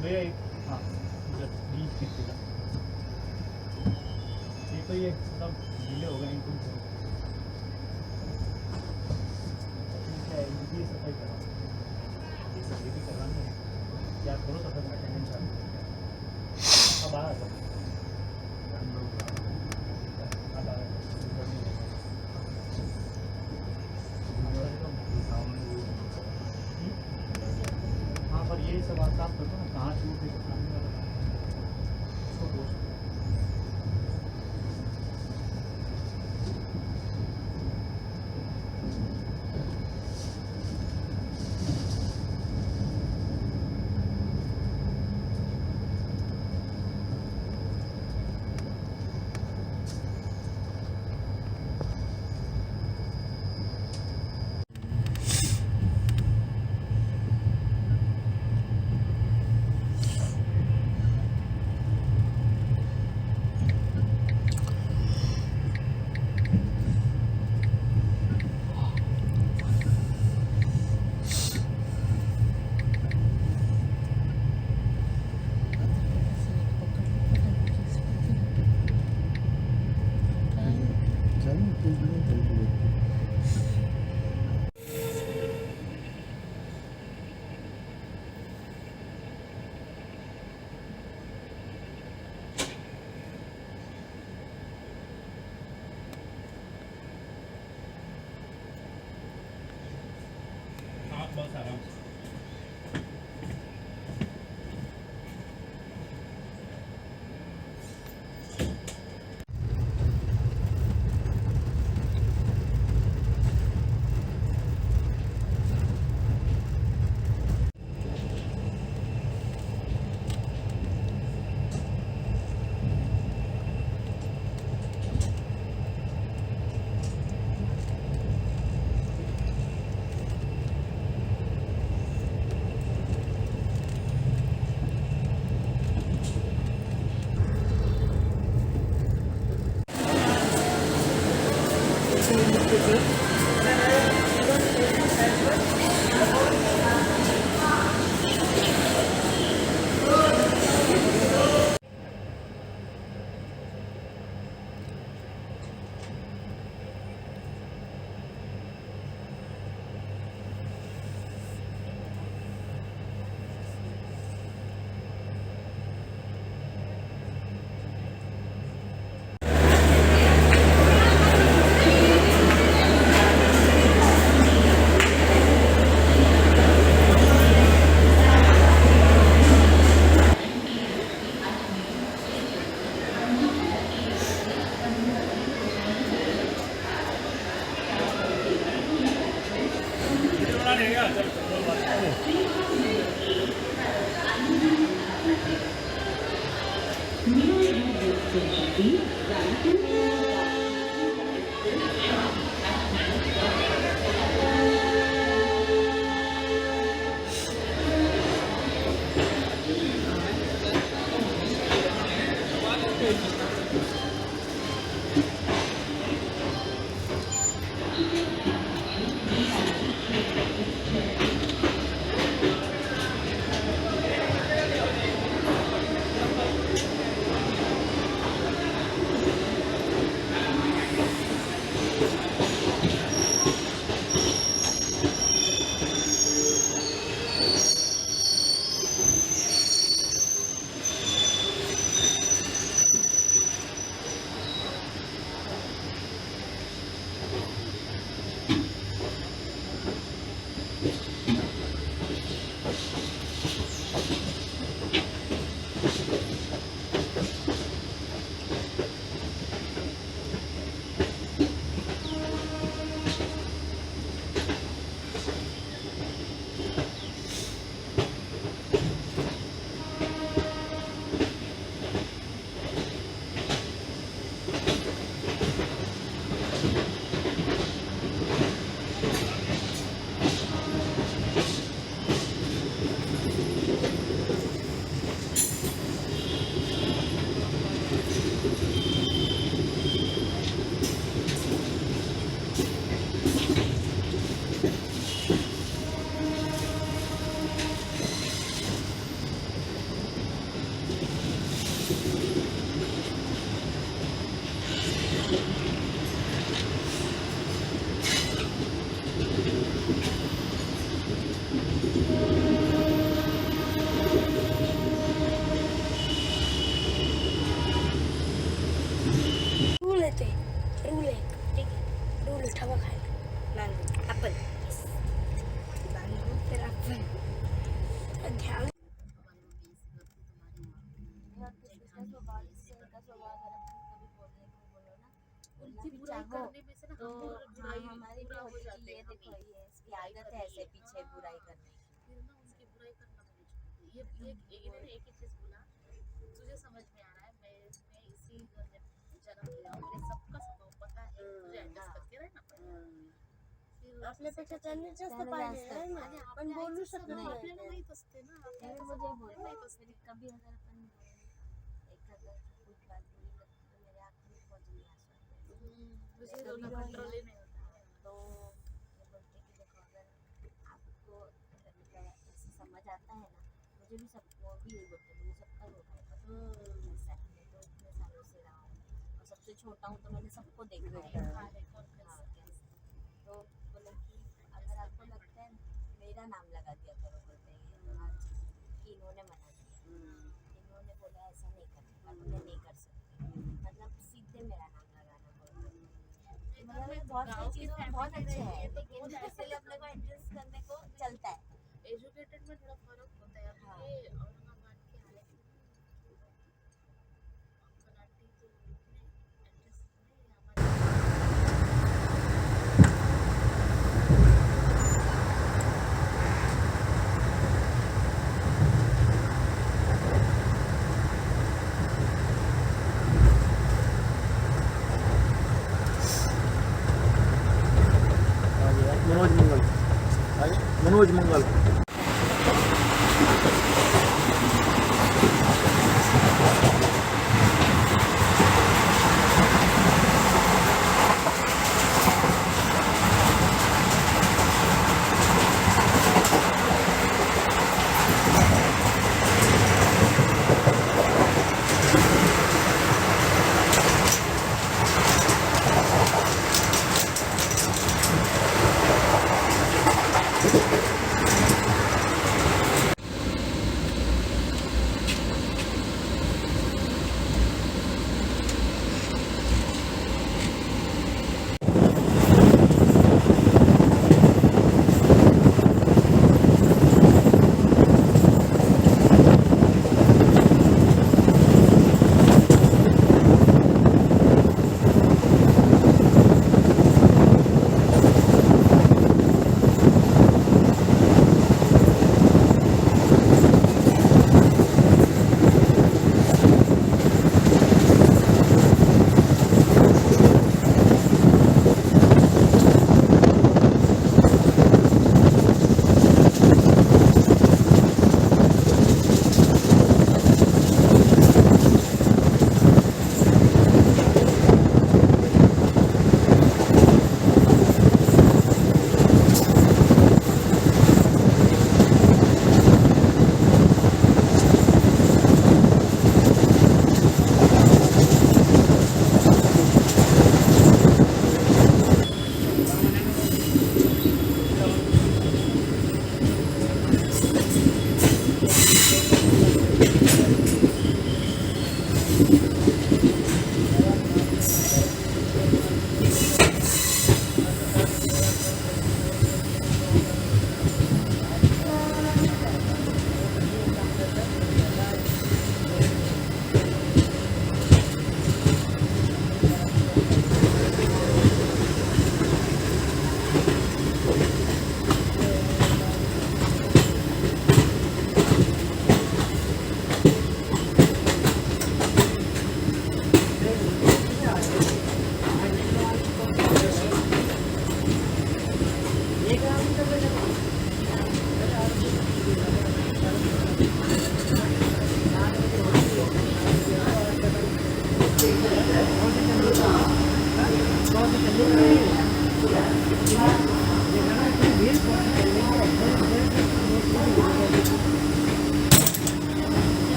भैया एक हाँ 20 का ये तो ये मतलब डिले हो गए इनको क्या है इनकी सफाई करवाओ ये भी करवानी है क्या करो सफाई में अटेंडेंस चालू अब आ जाओ अब आ हाँ पर ये सब आप साफ करते हो ना कहाँ छूट है सामने वाला उसको पोस्ट बस आराम से बुराई हो करने में से ना तो हम हाँ, बुराई हमारी भी बुरा हो होती है जाते कि ये हैं देखो हमें ये इसकी बुराई आदत कर है रही ऐसे है पीछे बुराई हाँ करने की। फिर ना उनकी बुराई करना मैंने छोड़ दी ये इन्होंने एक ही चीज बोला तुझे समझ में आ रहा है मैं इसी घर में जन्म लिया हूँ मुझे सबका स्वभाव पता है तुझे एडजस्ट हाँ करके रहना पड़ेगा फिर आपल्यापेक्षा त्यांनी जास्त त्याने पाहिले जास्त आहे ना आणि पण आपल्या बोलू आईचं शकत स्वभाव नाही. आपल्याला नाही माहित असते ना त्याने आपल्याला मुझे स्वभाव बोला आपल्याला माहित फिर असते कभी अगर अपन एखादा कुछ बात बुरी लगती तो मेरे आँख में बहुत नहीं आंसू आते मुझे मैं कभी रोना रोई कंट्रोल ना ही नहीं होता तो ये बोलते कि देखो अगर आपको मतलब ऐसे समझ आता है ना मुझे भी सब वो भी यही बोलते हैं, मुझे सबका रोना है ऐसा है मैं तो इतने सालों से रहा हूँ और सबसे छोटा हूँ तो मैंने सबको देखा है देखा है कौन हाँ कैसा कैसे तो बोले कि अगर आपको लगता है मेरा नाम लगा दिया करो बोलते हैं ये हर चीज़ कि इन्होंने मना किया इन्होंने बोला ऐसा नहीं करने का तो मैं नहीं कर सकती मतलब सीधे मेरा नाम लगाना बोलते हैं मतलब बहुत सारी चीज़ों में बहुत अच्छे हैं लेकिन ऐसे ही अपने को एडजस्ट करने को चलता है एजुकेटेड में थोड़ा फर्क होता है हाँ। अभी ये औरंगाबाद के आए थे ना अंकल आंटी तो उन्होंने एडजस्ट नहीं हमारे मनोज मंगल मनोज मंगल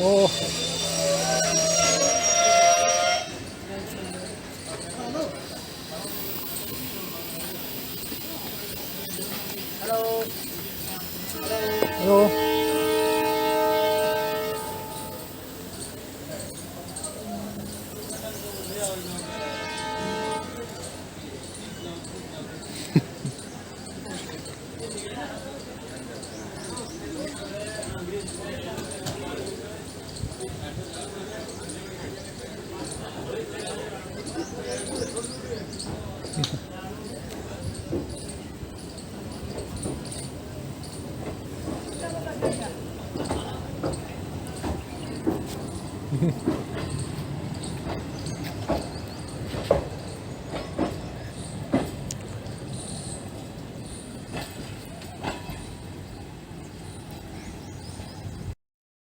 हो. हॅलो.